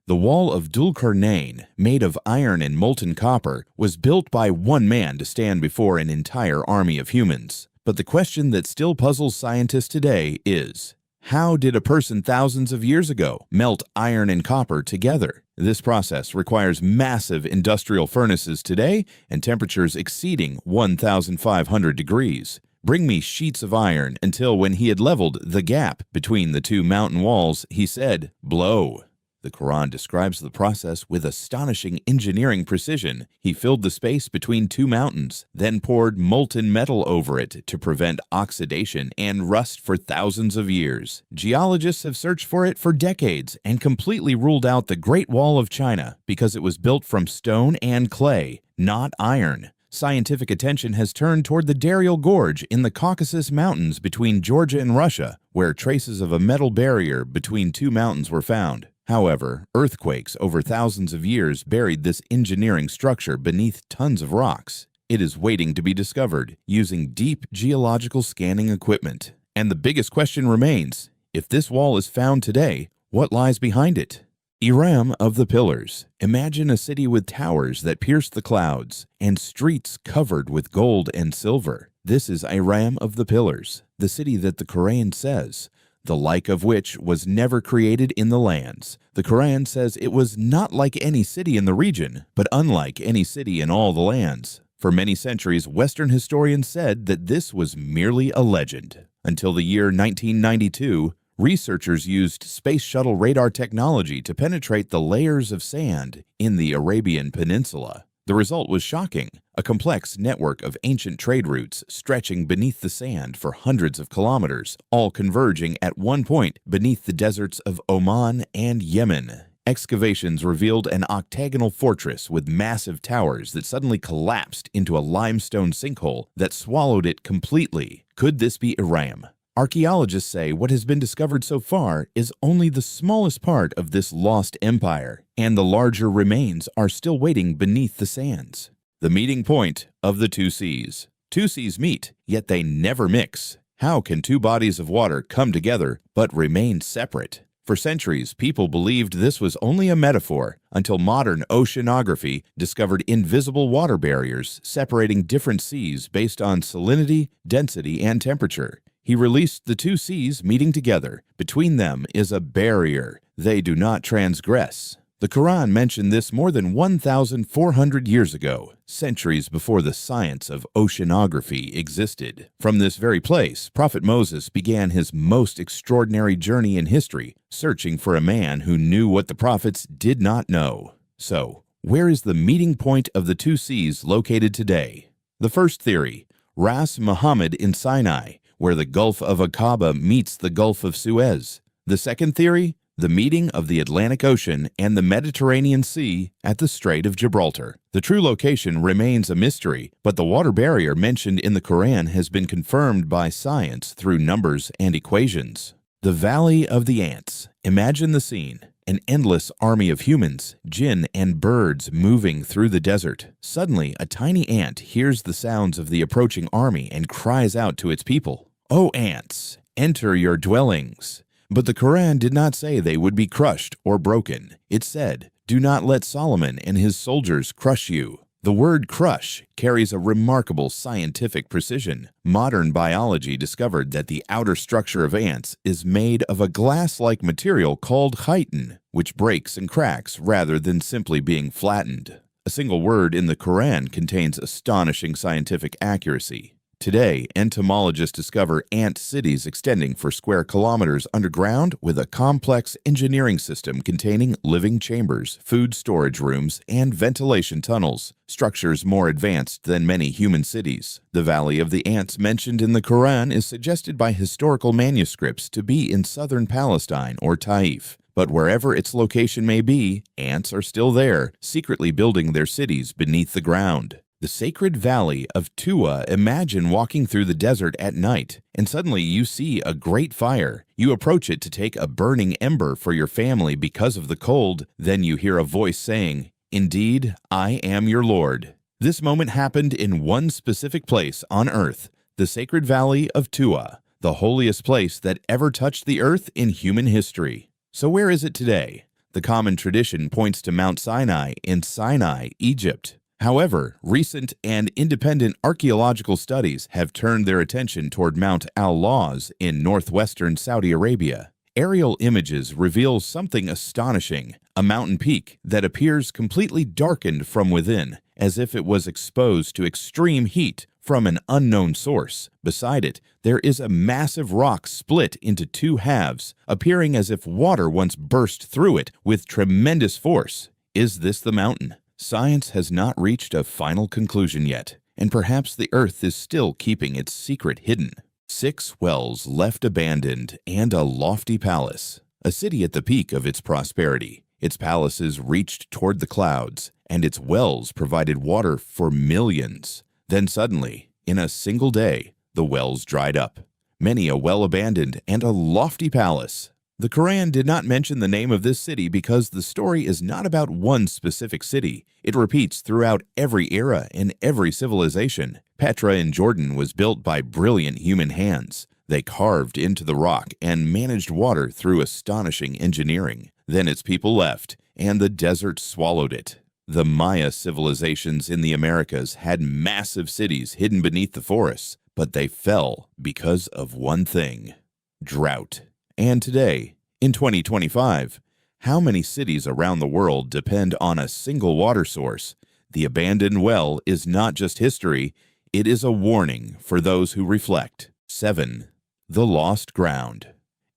The wall of Dhul-Qarnayn, made of iron and molten copper, was built by one man to stand before an entire army of humans. But the question that still puzzles scientists today is, how did a person thousands of years ago melt iron and copper together? This process requires massive industrial furnaces today and temperatures exceeding 1,500 degrees. Bring me sheets of iron until when he had leveled the gap between the two mountain walls, he said, "Blow." The Quran describes the process with astonishing engineering precision. He filled the space between two mountains, then poured molten metal over it to prevent oxidation and rust for thousands of years. Geologists have searched for it for decades and completely ruled out the Great Wall of China because it was built from stone and clay, not iron. Scientific attention has turned toward the Darial Gorge in the Caucasus Mountains between Georgia and Russia, where traces of a metal barrier between two mountains were found. However, earthquakes over thousands of years buried this engineering structure beneath tons of rocks. It is waiting to be discovered using deep geological scanning equipment. And the biggest question remains, if this wall is found today, what lies behind it? Iram of the Pillars. Imagine a city with towers that pierce the clouds and streets covered with gold and silver. This is Iram of the Pillars, the city that the Quran says, the like of which was never created in the lands. The Quran says it was not like any city in the region, but unlike any city in all the lands. For many centuries, Western historians said that this was merely a legend. Until the year 1992, researchers used space shuttle radar technology to penetrate the layers of sand in the Arabian Peninsula. The result was shocking, a complex network of ancient trade routes stretching beneath the sand for hundreds of kilometers, all converging at one point beneath the deserts of Oman and Yemen. Excavations revealed an octagonal fortress with massive towers that suddenly collapsed into a limestone sinkhole that swallowed it completely. Could this be Iram? Archaeologists say what has been discovered so far is only the smallest part of this lost empire, and the larger remains are still waiting beneath the sands. The meeting point of the two seas. Two seas meet, yet they never mix. How can two bodies of water come together but remain separate? For centuries, people believed this was only a metaphor until modern oceanography discovered invisible water barriers separating different seas based on salinity, density, and temperature. He released the two seas meeting together. Between them is a barrier. They do not transgress. The Quran mentioned this more than 1,400 years ago, centuries before the science of oceanography existed. From this very place, Prophet Moses began his most extraordinary journey in history, searching for a man who knew what the prophets did not know. So, where is the meeting point of the two seas located today? The first theory, Ras Muhammad in Sinai, where the Gulf of Aqaba meets the Gulf of Suez. The second theory, the meeting of the Atlantic Ocean and the Mediterranean Sea at the Strait of Gibraltar. The true location remains a mystery, but the water barrier mentioned in the Quran has been confirmed by science through numbers and equations. The Valley of the Ants. Imagine the scene. An endless army of humans, jinn, and birds moving through the desert. Suddenly, a tiny ant hears the sounds of the approaching army and cries out to its people, "O ants, enter your dwellings." But the Quran did not say they would be crushed or broken. It said, "Do not let Solomon and his soldiers crush you." The word crush carries a remarkable scientific precision. Modern biology discovered that the outer structure of ants is made of a glass-like material called chitin, which breaks and cracks rather than simply being flattened. A single word in the Quran contains astonishing scientific accuracy. Today, entomologists discover ant cities extending for square kilometers underground with a complex engineering system containing living chambers, food storage rooms, and ventilation tunnels, structures more advanced than many human cities. The Valley of the Ants mentioned in the Quran is suggested by historical manuscripts to be in southern Palestine or Taif. But wherever its location may be, ants are still there, secretly building their cities beneath the ground. The sacred valley of Tua. Imagine walking through the desert at night, and suddenly you see a great fire. You approach it to take a burning ember for your family because of the cold. Then you hear a voice saying, "Indeed, I am your Lord." This moment happened in one specific place on earth, the sacred valley of Tua, the holiest place that ever touched the earth in human history. So where is it today? The common tradition points to Mount Sinai in Sinai, Egypt. However, recent and independent archaeological studies have turned their attention toward Mount Al-Lawz in northwestern Saudi Arabia. Aerial images reveal something astonishing, a mountain peak that appears completely darkened from within, as if it was exposed to extreme heat from an unknown source. Beside it, there is a massive rock split into two halves, appearing as if water once burst through it with tremendous force. Is this the mountain? Science has not reached a final conclusion yet, and perhaps the Earth is still keeping its secret hidden. 6 wells left abandoned and a lofty palace, a city at the peak of its prosperity. Its palaces reached toward the clouds, and its wells provided water for millions. Then suddenly, in a single day, the wells dried up. Many a well abandoned and a lofty palace. The Quran did not mention the name of this city because the story is not about one specific city. It repeats throughout every era and every civilization. Petra in Jordan was built by brilliant human hands. They carved into the rock and managed water through astonishing engineering. Then its people left, and the desert swallowed it. The Maya civilizations in the Americas had massive cities hidden beneath the forests, but they fell because of one thing: drought. And today, in 2025, how many cities around the world depend on a single water source? The abandoned well is not just history, it is a warning for those who reflect. 7. The lost ground.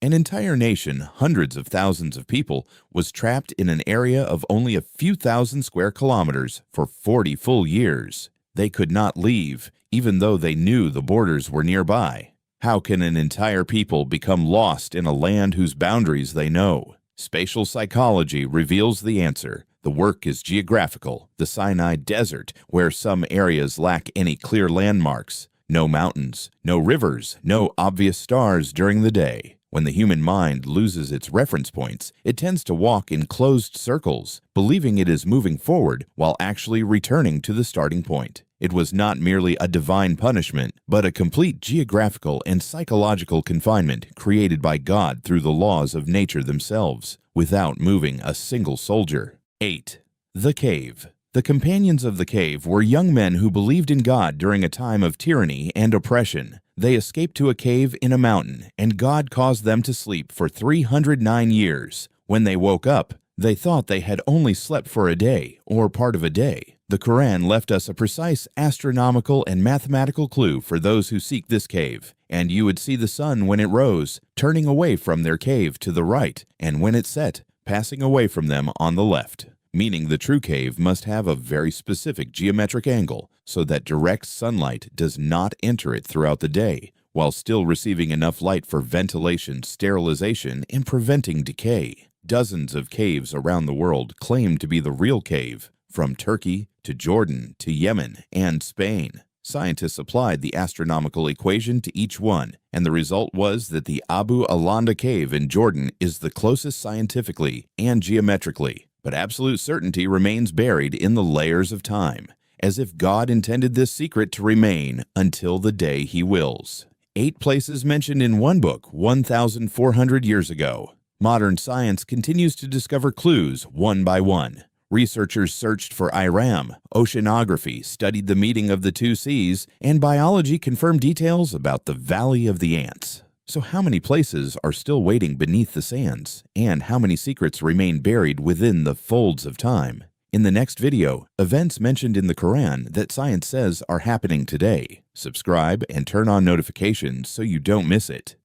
An entire nation, hundreds of thousands of people, was trapped in an area of only a few thousand square kilometers for 40 full years. They could not leave, even though they knew the borders were nearby. How can an entire people become lost in a land whose boundaries they know? Spatial psychology reveals the answer. The work is geographical, the Sinai Desert, where some areas lack any clear landmarks. No mountains, no rivers, no obvious stars during the day. When the human mind loses its reference points, it tends to walk in closed circles, believing it is moving forward while actually returning to the starting point. It was not merely a divine punishment, but a complete geographical and psychological confinement created by God through the laws of nature themselves, without moving a single soldier. 8. The cave. The companions of the cave were young men who believed in God during a time of tyranny and oppression. They escaped to a cave in a mountain, and God caused them to sleep for 309 years. When they woke up, they thought they had only slept for a day, or part of a day. The Quran left us a precise astronomical and mathematical clue for those who seek this cave. And you would see the sun when it rose, turning away from their cave to the right, and when it set, passing away from them on the left. Meaning the true cave must have a very specific geometric angle so that direct sunlight does not enter it throughout the day, while still receiving enough light for ventilation, sterilization, and preventing decay. Dozens of caves around the world claim to be the real cave, from Turkey to Jordan to Yemen and Spain. Scientists applied the astronomical equation to each one, and the result was that the Abu Alanda cave in Jordan is the closest scientifically and geometrically. But absolute certainty remains buried in the layers of time, as if God intended this secret to remain until the day He wills. 8 places mentioned in one book 1,400 years ago. Modern science continues to discover clues one by one. Researchers searched for Iram, oceanography studied the meeting of the two seas, and biology confirmed details about the Valley of the Ants. So how many places are still waiting beneath the sands, and how many secrets remain buried within the folds of time? In the next video, events mentioned in the Quran that science says are happening today. Subscribe and turn on notifications so you don't miss it.